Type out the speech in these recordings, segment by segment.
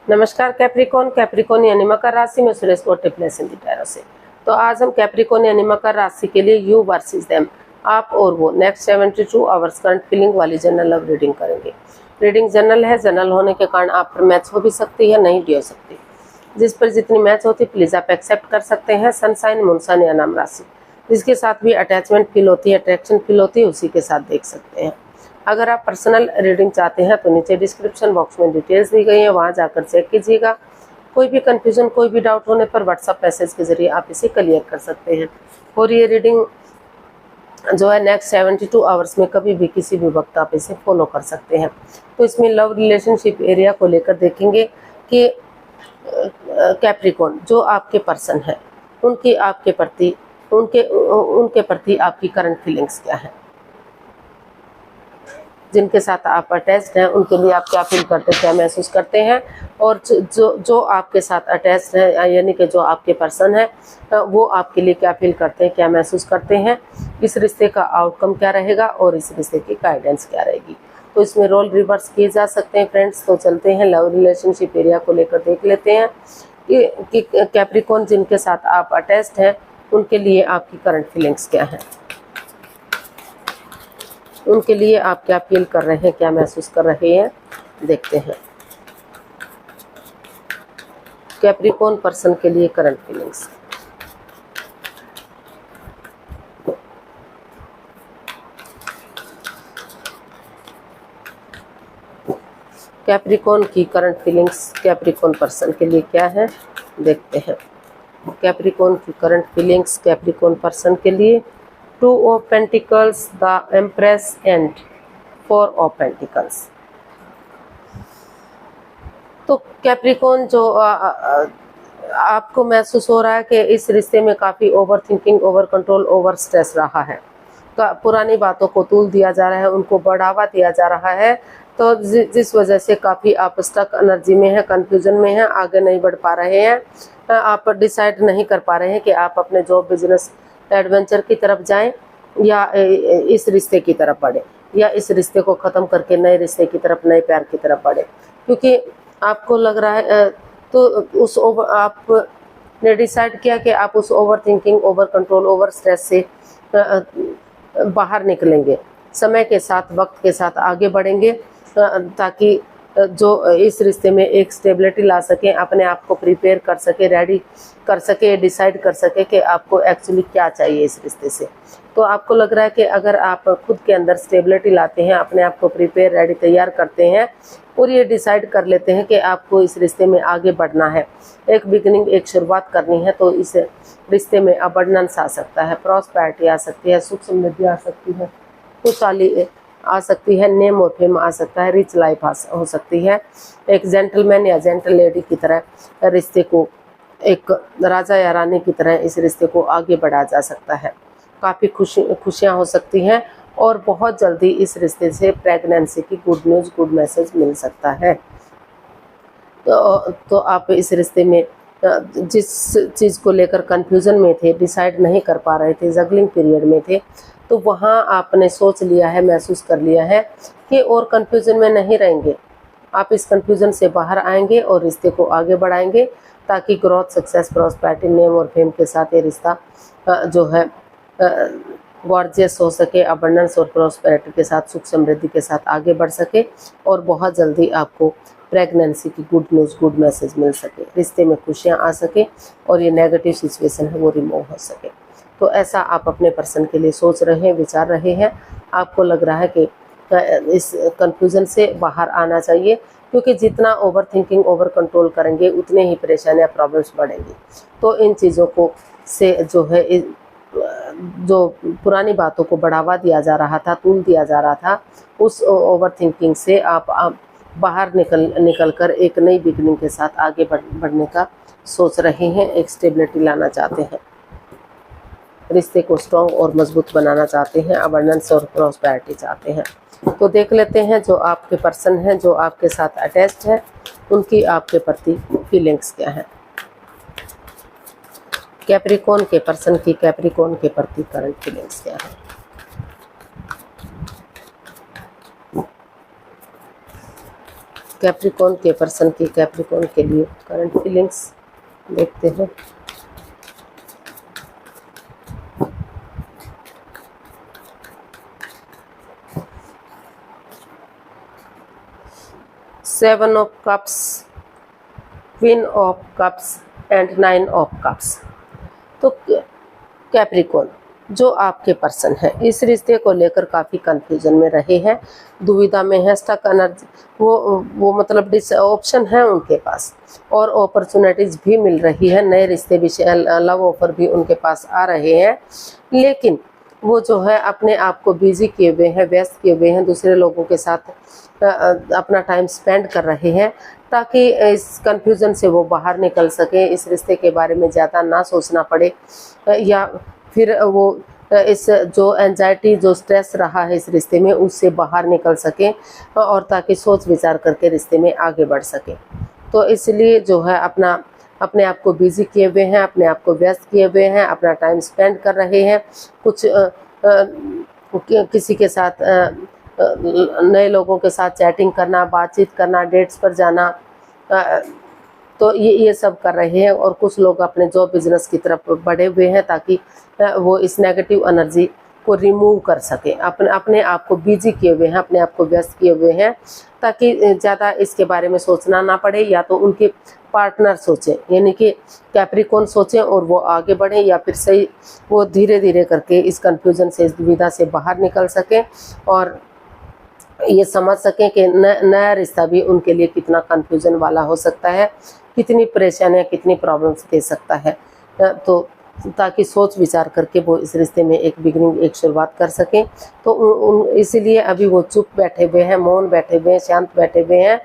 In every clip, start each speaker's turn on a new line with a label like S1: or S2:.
S1: नमस्कार Capricorn. Capricorn यानी मकर राशि में सुरेश कोटे प्लेस इन द टैरो से। तो आज हम कैप्रिकॉन यानी मकर राशि के लिए यू वर्सेस देम, आप और वो, नेक्स्ट 72 आवर्स करंट फीलिंग वाली जनरल लव रीडिंग करेंगे। रीडिंग जनरल है, जनरल होने के कारण आप पर मैच हो भी सकती है, नहीं भी हो सकती। जिस पर जितनी मैच होती प्लीज आप एक्सेप्ट कर सकते हैं। सनसाइन, मूनसाइन या नाम राशि, जिसके साथ भी अटैचमेंट फील होती है, अट्रैक्शन फील होती है, उसी के साथ देख सकते हैं। अगर आप पर्सनल रीडिंग चाहते हैं तो नीचे डिस्क्रिप्शन बॉक्स में डिटेल्स दी गई है, वहां जाकर चेक कीजिएगा। कोई भी कंफ्यूजन, कोई भी डाउट होने पर व्हाट्सएप मैसेज के जरिए आप इसे क्लियर कर सकते हैं। और ये रीडिंग जो है नेक्स्ट 72 आवर्स में कभी भी किसी भी वक्त आप इसे फॉलो कर सकते हैं। तो इसमें लव रिलेशनशिप एरिया को लेकर देखेंगे कि कैप्रिकॉन जो आपके पर्सन है उनकी आपके प्रति उनके प्रति आपकी करंट फीलिंग्स क्या है। जिनके साथ आप अटैच्ड हैं उनके लिए आप क्या फील करते हैं, क्या महसूस करते हैं। और जो आपके साथ अटैच्ड है यानी कि जो आपके पर्सन है वो आपके लिए क्या फील करते हैं, क्या महसूस करते हैं। इस रिश्ते का आउटकम क्या रहेगा और इस रिश्ते की गाइडेंस क्या रहेगी। तो इसमें रोल रिवर्स किए जा सकते हैं फ्रेंड्स। तो चलते हैं लव रिलेशनशिप एरिया को लेकर देख लेते हैं कि कैप्रिकॉन जिनके साथ आप अटैच्ड हैं उनके लिए आपकी करंट फीलिंग्स क्या है, उनके लिए आप क्या फील कर रहे हैं, क्या महसूस कर रहे हैं, देखते हैं। कैप्रिकॉन पर्सन के लिए करंट फीलिंग्स। कैप्रिकॉन की करंट फीलिंग्स कैप्रिकॉन पर्सन के लिए क्या है, देखते हैं। कैप्रिकॉन की करंट फीलिंग्स कैप्रिकॉन पर्सन के लिए 2 of Pentacles, the Empress and 4 of Pentacles। तो कैप्रिकॉन जो आपको महसूस हो रहा है कि इस रिश्ते में काफ़ी over thinking, over control, over stress रहा है। पुरानी बातों को तूल दिया जा रहा है, उनको बढ़ावा दिया जा रहा है। तो जिस वजह से काफ़ी आप स्टक एनर्जी में हैं, कंफ्यूजन में हैं, आगे नहीं बढ़ पा रहे हैं। आप डिसाइड नहीं कर पा रहे हैं कि आप अपने जॉब, बिजनेस, एडवेंचर की तरफ जाएं या इस रिश्ते की तरफ बढ़े, या इस रिश्ते को ख़त्म करके नए रिश्ते की तरफ, नए प्यार की तरफ बढ़े। क्योंकि आपको लग रहा है तो आपने डिसाइड किया कि आप उस over thinking, over control, over stress से बाहर निकलेंगे। समय के साथ, वक्त के साथ आगे बढ़ेंगे ताकि जो इस रिश्ते में एक स्टेबिलिटी ला सके, अपने आप को प्रिपेयर कर सके, रेडी कर सके, डिसाइड कर सके कि आपको एक्चुअली क्या चाहिए इस रिश्ते से। तो आपको लग रहा है कि अगर आप खुद के अंदर स्टेबिलिटी लाते हैं, अपने आप को प्रिपेयर, रेडी, तैयार करते हैं और ये डिसाइड कर लेते हैं कि आपको इस रिश्ते में आगे बढ़ना है, एक बिगिनिंग, एक शुरुआत करनी है, तो इस रिश्ते में अबंडेंस आ सकता है, प्रॉस्पेरिटी आ सकती है, सुख समृद्धि आ सकती है, खुशहाली आ सकती है, नेम और फेम आ सकता है, रिच लाइफ हो सकती है। एक जेंटलमैन या जेंटल लेडी की तरह रिश्ते को, एक राजा या रानी की तरह इस रिश्ते को आगे बढ़ाया जा सकता है। काफ़ी खुशियाँ हो सकती हैं और बहुत जल्दी इस रिश्ते से प्रेगनेंसी की गुड न्यूज़, गुड मैसेज मिल सकता है। तो आप इस रिश्ते में जिस चीज़ को लेकर कंफ्यूजन में थे, डिसाइड नहीं कर पा रहे थे, जगलिंग पीरियड में थे, तो वहाँ आपने सोच लिया है, महसूस कर लिया है कि और कंफ्यूजन में नहीं रहेंगे। आप इस कंफ्यूजन से बाहर आएंगे और रिश्ते को आगे बढ़ाएंगे ताकि ग्रोथ, सक्सेस, प्रॉस्पेरिटी, नेम और फेम के साथ ये रिश्ता जो है गॉर्जियस हो सके, अबंडेंस और प्रॉस्पेरिटी के साथ, सुख समृद्धि के साथ आगे बढ़ सके और बहुत जल्दी आपको प्रेगनेंसी की गुड न्यूज़, गुड मैसेज मिल सके, रिश्ते में खुशियाँ आ सके और ये नेगेटिव सिचुएशन है वो रिमूव हो सके। तो ऐसा आप अपने पर्सन के लिए सोच रहे हैं, विचार रहे हैं। आपको लग रहा है कि इस कंफ्यूजन से बाहर आना चाहिए, क्योंकि जितना ओवर थिंकिंग, ओवर कंट्रोल करेंगे उतने ही परेशानियां, प्रॉब्लम्स बढ़ेंगी। तो इन चीज़ों को से जो है जो पुरानी बातों को बढ़ावा दिया जा रहा था, तूल दिया जा रहा था, उस ओवर थिंकिंग से आप बाहर निकल कर एक नई बिगनिंग के साथ आगे बढ़ने का सोच रहे हैं, एक स्टेबिलिटी लाना चाहते हैं, रिश्ते को स्ट्रॉन्ग और मजबूत बनाना चाहते हैं, अबंडेंस और प्रॉस्पेरिटी चाहते हैं। तो देख लेते हैं जो आपके पर्सन हैं, जो आपके साथ अटैच्ड है, उनकी आपके प्रति फीलिंग्स क्या है। कैप्रिकॉन के पर्सन की कैप्रिकॉन के प्रति करंट फीलिंग्स क्या है। कैप्रिकॉन के पर्सन की कैप्रिकॉन के लिए करंट फीलिंग्स देखते हैं। Seven of cups, queen of cups and nine of cups. तो कैप्रिकॉन जो आपके पर्सन है इस रिश्ते को लेकर काफ़ी कंफ्यूजन में रहे हैं, दुविधा में है, स्टक एनर्जी, वो मतलब डिस ऑप्शन है उनके पास और अपॉर्चुनिटीज़ भी मिल रही है, नए रिश्ते भी, लव ऑफर भी उनके पास आ रहे हैं, लेकिन वो जो है अपने आप को बिजी किए हुए हैं, व्यस्त किए हुए हैं, दूसरे लोगों के साथ अपना टाइम स्पेंड कर रहे हैं ताकि इस कंफ्यूजन से वो बाहर निकल सके, इस रिश्ते के बारे में ज़्यादा ना सोचना पड़े, या फिर वो इस जो एंजाइटी जो स्ट्रेस रहा है इस रिश्ते में उससे बाहर निकल सके और ताकि सोच विचार करके रिश्ते में आगे बढ़ सके। तो इसलिए जो है अपने आप को बिजी किए हुए हैं, अपने आप को व्यस्त किए हुए हैं, अपना टाइम स्पेंड कर रहे हैं, कुछ किसी के साथ नए लोगों के साथ चैटिंग करना, बातचीत करना, डेट्स पर जाना, तो ये सब कर रहे हैं। और कुछ लोग अपने जॉब बिजनेस की तरफ बढ़े हुए हैं ताकि वो इस नेगेटिव एनर्जी को रिमूव कर सके, अपने आप को बिजी किए हुए हैं, अपने आप को व्यस्त किए हुए हैं ताकि ज़्यादा इसके बारे में सोचना ना पड़े, या तो उनके पार्टनर सोचें, यानी कि कैप्रिकॉन सोचें और वो आगे बढ़ें, या फिर सही वो धीरे धीरे करके इस कंफ्यूजन से, इस दुविधा से बाहर निकल सकें और ये समझ सकें कि नया रिश्ता भी उनके लिए कितना कंफ्यूजन वाला हो सकता है, कितनी परेशानियां, कितनी प्रॉब्लम्स दे सकता है, तो ताकि सोच विचार करके वो इस रिश्ते में एक बिगिनिंग, एक शुरुआत कर सकें। तो इसीलिए अभी वो चुप बैठे हुए हैं, मौन बैठे हुए हैं, शांत बैठे हुए हैं,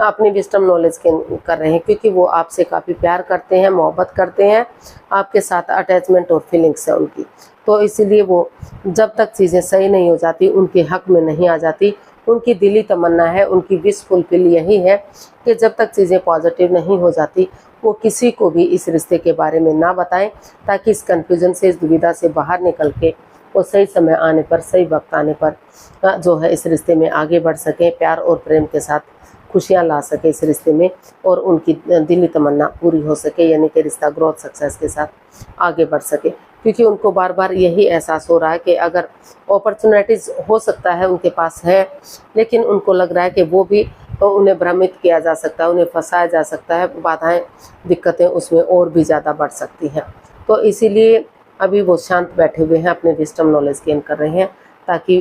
S1: अपनी विस्डम नॉलेज के कर रहे हैं, क्योंकि वो आपसे काफ़ी प्यार करते हैं, मोहब्बत करते हैं, आपके साथ अटैचमेंट और फीलिंग्स है उनकी। तो इसीलिए वो जब तक चीज़ें सही नहीं हो जाती, उनके हक में नहीं आ जाती, उनकी दिली तमन्ना है, उनकी विश फुलफिल यही है कि जब तक चीज़ें पॉजिटिव नहीं हो जाती वो किसी को भी इस रिश्ते के बारे में ना बताएं, ताकि इस कन्फ्यूजन से, इस दुविधा से बाहर निकल के वो सही समय आने पर, सही वक्त आने पर जो है इस रिश्ते में आगे बढ़ सकें, प्यार और प्रेम के साथ खुशियाँ ला सके इस रिश्ते में और उनकी दिली तमन्ना पूरी हो सके, यानी कि रिश्ता ग्रोथ सक्सेस के साथ आगे बढ़ सके। क्योंकि उनको बार बार यही एहसास हो रहा है कि अगर अपॉर्चुनिटीज़ हो सकता है उनके पास है, लेकिन उनको लग रहा है कि वो भी उन्हें भ्रमित किया जा सकता है, उन्हें फंसाया जा सकता है, बाधाएं, दिक्कतें उसमें और भी ज़्यादा बढ़ सकती हैं। तो इसीलिए अभी वो शांत बैठे हुए हैं, अपने विस्डम नॉलेज गेन कर रहे हैं, ताकि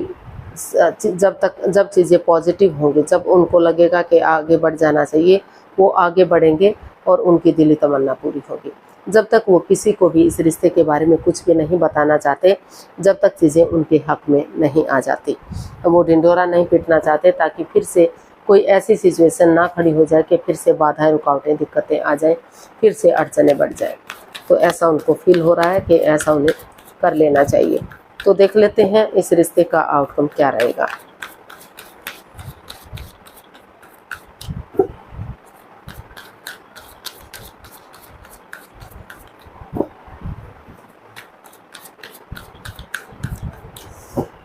S1: जब चीज़ें पॉजिटिव होंगी, जब उनको लगेगा कि आगे बढ़ जाना चाहिए, वो आगे बढ़ेंगे और उनकी दिली तमन्ना पूरी होगी। जब तक वो किसी को भी इस रिश्ते के बारे में कुछ भी नहीं बताना चाहते, जब तक चीज़ें उनके हक में नहीं आ जाती, वो ढिंढोरा नहीं पीटना चाहते, ताकि फिर से कोई ऐसी सिचुएशन ना खड़ी हो जाए कि फिर से बाधाएं, रुकावटें, दिक्कतें आ जाएं, फिर से अड़चनें बढ़ जाएं। तो ऐसा उनको फील हो रहा है कि ऐसा उन्हें कर लेना चाहिए। तो देख लेते हैं इस रिश्ते का आउटकम क्या रहेगा।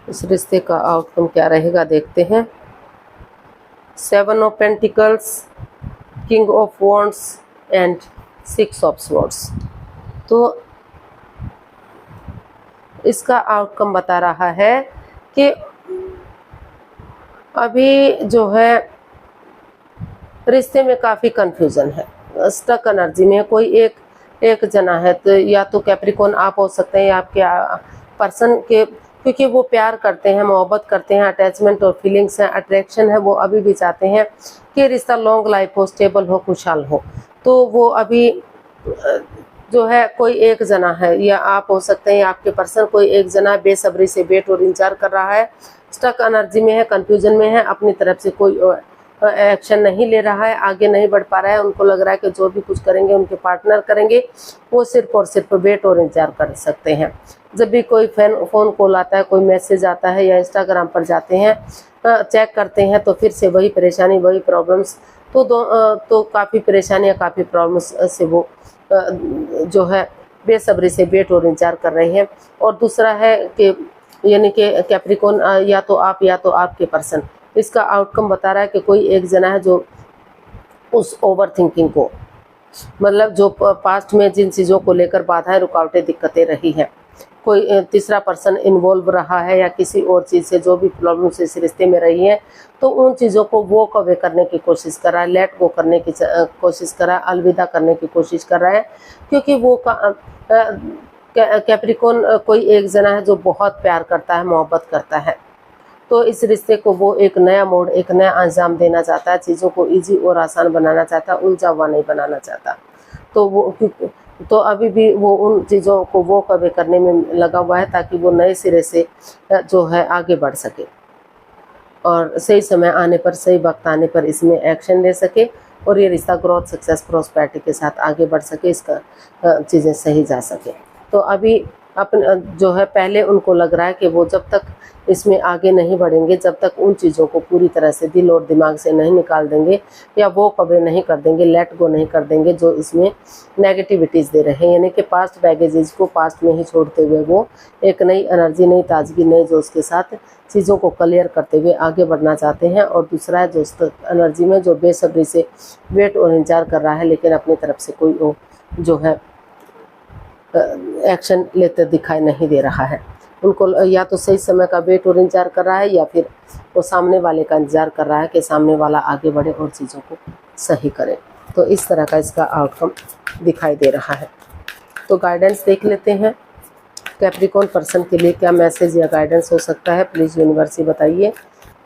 S1: इस रिश्ते का आउटकम क्या रहेगा देखते हैं। 7 of pentacles, king of wands and 6 of swords. तो इसका आउटकम बता रहा है कि अभी जो है रिश्ते में काफ़ी कंफ्यूजन है, स्टक एनर्जी में कोई एक जना है, तो या तो कैप्रिकॉन आप हो सकते हैं या आपके पर्सन के, क्योंकि वो प्यार करते हैं, मोहब्बत करते हैं, अटैचमेंट और फीलिंग्स हैं, अट्रैक्शन है, वो अभी भी चाहते हैं कि रिश्ता लॉन्ग लाइफ हो, स्टेबल हो, खुशहाल हो। तो वो अभी जो है कोई एक जना है, या आप हो सकते हैं, आपके पर्सन कोई एक जना बेसब्री से वेट और इंतजार कर रहा है, स्टक एनर्जी में है, कंफ्यूजन में है, अपनी तरफ से कोई एक्शन नहीं ले रहा है, आगे नहीं बढ़ पा रहा है। उनको लग रहा है कि जो भी कुछ करेंगे उनके पार्टनर करेंगे, वो सिर्फ और सिर्फ वेट और इंतजार कर सकते हैं। जब भी कोई फ़ोन कॉल आता है, कोई मैसेज आता है, या इंस्टाग्राम पर जाते हैं, चेक करते हैं, तो फिर से वही परेशानी, वही प्रॉब्लम्स। तो काफ़ी परेशानियाँ, काफ़ी प्रॉब्लम्स से वो जो है बेसब्री से वेट और इंतजार कर रहे हैं। और दूसरा है कि यानी कि कैप्रिकॉन या तो आप या तो आपके पर्सन, इसका आउटकम बता रहा है कि कोई एक जना है जो उस ओवर थिंकिंग को, मतलब जो पास्ट में जिन चीज़ों को लेकर बाधाएं, रुकावटें, दिक्कतें रही हैं, कोई तीसरा पर्सन इन्वॉल्व रहा है या किसी और चीज़ से जो भी प्रॉब्लम्स इस रिश्ते में रही है, तो उन चीज़ों को वॉक अवे करने की कोशिश कर रहा है, लेट गो करने की कोशिश कर रहा है, अलविदा करने की कोशिश कर रहा है, क्योंकि वो कैप्रिकॉर्न कोई एक जना है जो बहुत प्यार करता है, मोहब्बत करता है। तो इस रिश्ते को वो एक नया मोड़, एक नया अंजाम देना चाहता है, चीज़ों को ईजी और आसान बनाना चाहता है, उलझा हुआ नहीं बनाना चाहता। तो अभी भी वो उन चीज़ों को वो कवे करने में लगा हुआ है ताकि वो नए सिरे से जो है आगे बढ़ सके और सही समय आने पर, सही वक्त आने पर इसमें एक्शन ले सके और ये रिश्ता ग्रोथ, सक्सेस, प्रॉस्पेरिटी के साथ आगे बढ़ सके, इसका चीज़ें सही जा सके। तो अभी अपने जो है पहले उनको लग रहा है कि वो जब तक इसमें आगे नहीं बढ़ेंगे, जब तक उन चीज़ों को पूरी तरह से दिल और दिमाग से नहीं निकाल देंगे या वो कभी नहीं कर देंगे, लेट गो नहीं कर देंगे जो इसमें नेगेटिविटीज़ दे रहे हैं, यानी कि पास्ट बैगेजेस को पास्ट में ही छोड़ते हुए वो एक नई एनर्जी, नई ताजगी, नए जोश के साथ चीज़ों को क्लियर करते हुए आगे बढ़ना चाहते हैं। और दूसरा है जो एनर्जी में जो बेसब्री से वेट और इंतजार कर रहा है, लेकिन अपनी तरफ से कोई जो है एक्शन लेते दिखाई नहीं दे रहा है। उनको या तो सही समय का वेट और इंतजार कर रहा है या फिर वो सामने वाले का इंतजार कर रहा है कि सामने वाला आगे बढ़े और चीज़ों को सही करे। तो इस तरह का इसका आउटकम दिखाई दे रहा है। तो गाइडेंस देख लेते हैं, कैप्रिकॉर्न पर्सन के लिए क्या मैसेज या गाइडेंस हो सकता है। प्लीज़ यूनिवर्स बताइए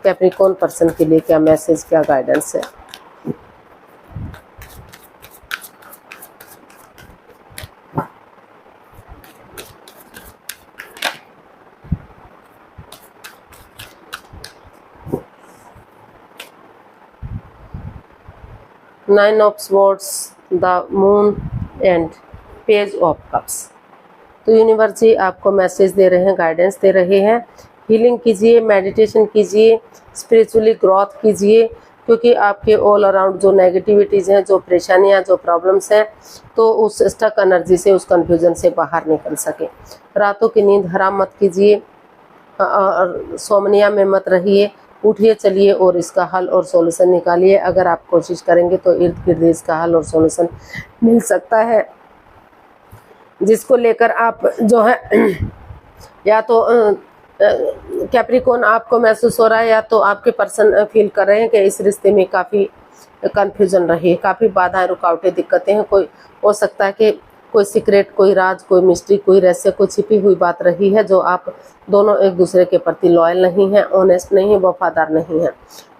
S1: कैप्रिकॉर्न पर्सन के लिए क्या मैसेज, क्या गाइडेंस है। Nine of swords, the moon and page of cups. तो यूनिवर्स जी आपको मैसेज दे रहे हैं, गाइडेंस दे रहे हैं। हीलिंग कीजिए, मेडिटेशन कीजिए, स्पिरिचुअली ग्रोथ कीजिए, क्योंकि आपके ऑल अराउंड जो नेगेटिविटीज़ हैं, जो परेशानियां, जो प्रॉब्लम्स हैं, तो उस स्टक एनर्जी से, उस कन्फ्यूजन से बाहर निकल सके। रातों की नींद हराम मत कीजिए और सोमनिया में मत रहिए, उठिए, चलिए और इसका हल और सॉल्यूशन निकालिए। अगर आप कोशिश करेंगे तो इर्द गिर्द इसका हल और सॉल्यूशन मिल सकता है, जिसको लेकर आप जो है या तो कैप्रिकॉर्न आपको महसूस हो रहा है या तो आपके पर्सन फील कर रहे हैं कि इस रिश्ते में काफ़ी कन्फ्यूजन रही है, काफ़ी बाधाएं, रुकावटें, दिक्कतें हैं। कोई हो सकता है कि कोई सीक्रेट, कोई राज, कोई मिस्ट्री, कोई रहस्य, कोई छिपी हुई बात रही है जो आप दोनों एक दूसरे के प्रति लॉयल नहीं हैं, ऑनेस्ट नहीं, वफादार नहीं हैं,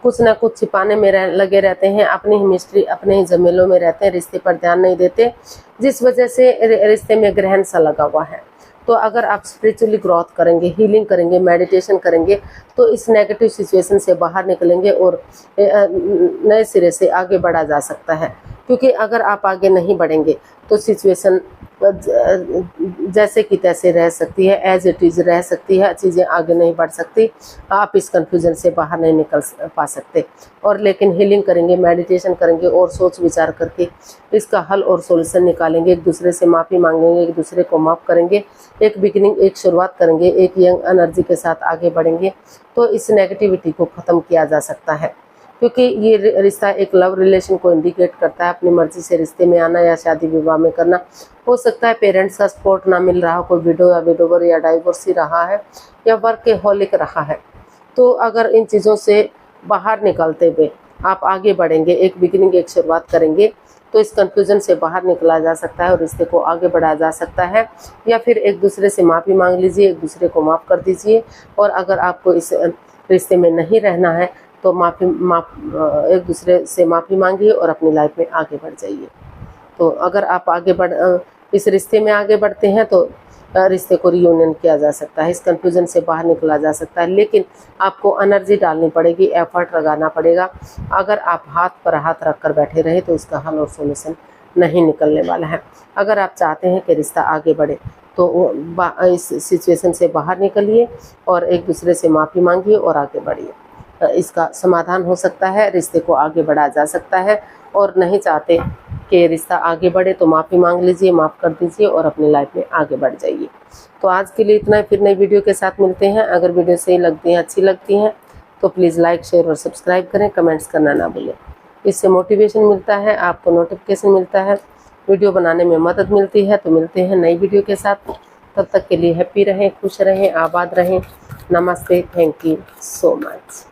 S1: कुछ ना कुछ छिपाने में लगे रहते हैं, अपनी ही मिस्ट्री, अपने ही झमेलों में रहते हैं, रिश्ते पर ध्यान नहीं देते, जिस वजह से रिश्ते में ग्रहण सा लगा हुआ है। तो अगर आप स्पिरिचुअली ग्रोथ करेंगे, हीलिंग करेंगे, मेडिटेशन करेंगे, तो इस नेगेटिव सिचुएशन से बाहर निकलेंगे और नए सिरे से आगे बढ़ा जा सकता है। क्योंकि अगर आप आगे नहीं बढ़ेंगे तो सिचुएशन जैसे कि तैसे रह सकती है, एज इट इज़ रह सकती है, चीज़ें आगे नहीं बढ़ सकती, आप इस कन्फ्यूजन से बाहर नहीं निकल पा सकते। और लेकिन हीलिंग करेंगे, मेडिटेशन करेंगे और सोच विचार करके इसका हल और सॉल्यूशन निकालेंगे, एक दूसरे से माफ़ी मांगेंगे, एक दूसरे को माफ़ करेंगे, एक बिगिनिंग, एक शुरुआत करेंगे, एक यंग एनर्जी के साथ आगे बढ़ेंगे, तो इस नेगेटिविटी को ख़त्म किया जा सकता है। क्योंकि ये रिश्ता एक लव रिलेशन को इंडिकेट करता है, अपनी मर्जी से रिश्ते में आना या शादी विवाह में करना। हो सकता है पेरेंट्स का सपोर्ट ना मिल रहा हो, कोई विडो या विडोवर या डाइवोर्स ही रहा है या वर्कहोलिक रहा है। तो अगर इन चीज़ों से बाहर निकलते हुए आप आगे बढ़ेंगे, एक बिगिनिंग, एक शुरुआत करेंगे, तो इस कन्फ्यूजन से बाहर निकला जा सकता है और रिश्ते को आगे बढ़ाया जा सकता है। या फिर एक दूसरे से माफ़ी मांग लीजिए, एक दूसरे को माफ़ कर दीजिए। और अगर आपको इस रिश्ते में नहीं रहना है तो एक दूसरे से माफ़ी मांगिए और अपनी लाइफ में आगे बढ़ जाइए। तो अगर आप इस रिश्ते में आगे बढ़ते हैं तो रिश्ते को रियूनियन किया जा सकता है, इस कन्फ्यूजन से बाहर निकला जा सकता है। लेकिन आपको एनर्जी डालनी पड़ेगी, एफर्ट लगाना पड़ेगा। अगर आप हाथ पर हाथ रख कर बैठे रहे तो इसका हल और सॉल्यूशन नहीं निकलने वाला है। अगर आप चाहते हैं कि रिश्ता आगे बढ़े तो इस सिचुएशन से बाहर निकलिए और एक दूसरे से माफ़ी मांगिए और आगे बढ़िए। इसका समाधान हो सकता है, रिश्ते को आगे बढ़ाया जा सकता है। और नहीं चाहते कि रिश्ता आगे बढ़े तो माफ़ी मांग लीजिए, माफ़ कर दीजिए और अपनी लाइफ में आगे बढ़ जाइए। तो आज के लिए इतना ही, फिर नई वीडियो के साथ मिलते हैं। अगर वीडियो सही लगती हैं, अच्छी लगती हैं तो प्लीज़ लाइक, शेयर और सब्सक्राइब करें, कमेंट्स करना ना भूलें। इससे मोटिवेशन मिलता है, आपको नोटिफिकेशन मिलता है, वीडियो बनाने में मदद मिलती है। तो मिलते हैं नई वीडियो के साथ, तब तक के लिए हैप्पी रहें, खुश रहें, आबाद रहें। नमस्ते, थैंक यू सो मच।